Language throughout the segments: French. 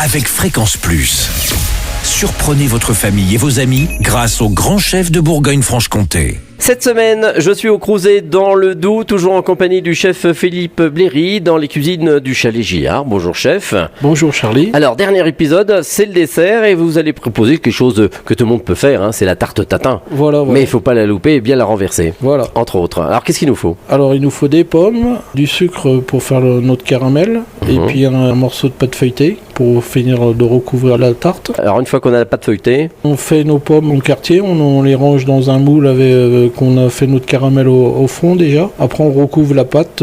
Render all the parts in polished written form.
avec Fréquence Plus. Surprenez votre famille et vos amis grâce au grand chef de Bourgogne-Franche-Comté. Cette semaine, je suis au Crouzet dans le Doubs, toujours en compagnie du chef Philippe Bléry dans les cuisines du Chalet Gillard. Bonjour chef. Bonjour Charlie. Alors, dernier épisode, c'est le dessert et vous allez proposer quelque chose que tout le monde peut faire, hein, c'est la tarte tatin. Voilà. Mais il ne faut pas la louper et bien la renverser. Voilà. Entre autres. Alors, qu'est-ce qu'il nous faut ? Alors il nous faut des pommes, du sucre pour faire notre caramel, et puis un morceau de pâte feuilletée pour finir de recouvrir la tarte. Alors, une fois qu'on a la pâte feuilletée, On fait nos pommes en quartier, on les range dans un moule avec qu'on a fait notre caramel au fond déjà. Après on recouvre la pâte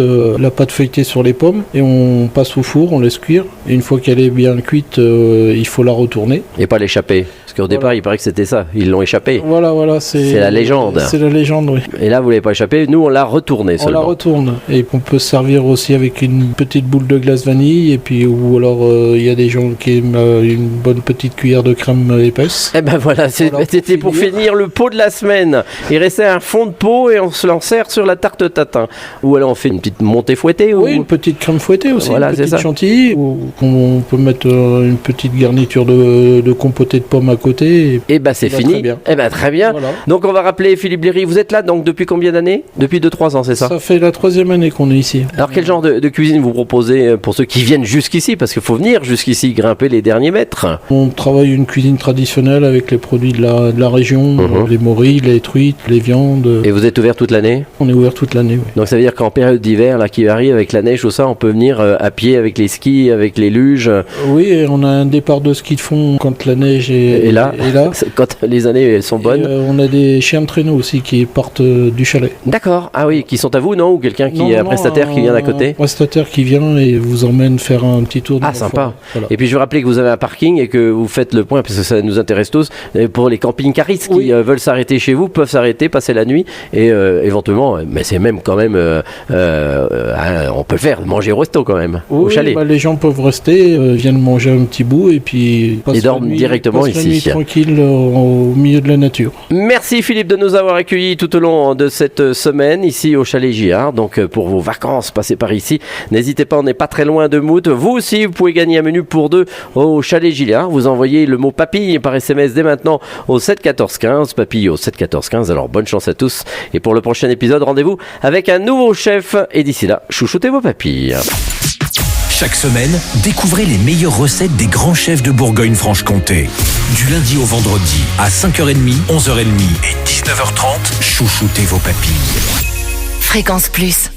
feuilletée sur les pommes et on passe au four, on laisse cuire. Et une fois qu'elle est bien cuite, il faut la retourner. et pas l'échapper. Parce qu'au départ, il paraît que c'était ça. Ils l'ont échappé. Voilà, C'est la légende. C'est la légende, oui. Et là, vous ne l'avez pas échappé. Nous, on l'a retourné On seulement. la retourne et on peut se servir aussi avec une petite boule de glace vanille et puis ou alors il y a des gens qui aiment une bonne petite cuillère de crème épaisse. Eh ben voilà, c'était pour finir le pot de la semaine. Il restait un fond de pot et on se l'en sert sur la tarte tatin. Ou alors on fait une petite montée fouettée. Oui, ou... une petite crème fouettée aussi, Voilà, une c'est petite ça. chantilly ou on peut mettre une petite garniture de compotée de pommes à côté. Eh ben c'est Ça va fini. très bien. Eh ben très bien. Voilà. Donc on va rappeler Philippe Bléry. Vous êtes là donc depuis combien d'années ? Depuis 2-3 ans, c'est ça ? Ça fait la 3e année qu'on est ici. Alors quel genre de cuisine vous proposez pour ceux qui viennent jusqu'ici ? Parce qu'il faut venir jusqu'ici, grimper les derniers mètres. On travaille une cuisine traditionnelle avec les produits de la région, les morilles, les truites, les viandes. Et vous êtes ouvert toute l'année ? On est ouvert toute l'année, oui. Donc ça veut dire qu'en période d'hiver, là qui arrive avec la neige ou ça, on peut venir à pied avec les skis, avec les luges. Oui, et on a un départ de ski de fond quand la neige Et là, est là. quand les années elles sont bonnes. Et, on a des chiens de traîneau aussi qui partent du chalet. D'accord. Ah oui, qui sont à vous, non ? Ou quelqu'un qui Non, est un non, prestataire qui vient d'à côté ? Un prestataire qui vient et vous emmène faire un petit tour. dans Ah, la sympa. forêt. Voilà. Et puis je veux rappeler que vous avez un parking et que vous faites le point, parce que ça nous intéresse tous, pour les camping-caristes qui Oui. veulent s'arrêter chez vous, peuvent s'arrêter, passer la nuit, et éventuellement, mais c'est même quand même, on peut le faire, manger au resto quand même, au Oui, chalet. bah, les gens peuvent rester, viennent manger un petit bout et puis passent dorment la nuit, directement passent la ici. nuit tranquille au milieu de la nature. Merci Philippe de nous avoir accueillis tout au long de cette semaine ici au Chalet Gillard. Donc pour vos vacances, passez par ici. N'hésitez pas, on n'est pas très loin de Mout. Vous aussi, vous pouvez gagner un menu pour 2 au Chalet Gillard. Vous envoyez le mot papille par SMS dès maintenant au 7 14 15. Papille au 7 14 15. Alors bonne chance à tous. Et pour le prochain épisode, rendez-vous avec un nouveau chef. Et d'ici là, chouchoutez vos papilles. Chaque semaine, découvrez les meilleures recettes des grands chefs de Bourgogne-Franche-Comté. Du lundi au vendredi, à 5h30, 11h30 et 19h30, chouchoutez vos papilles. Fréquence Plus.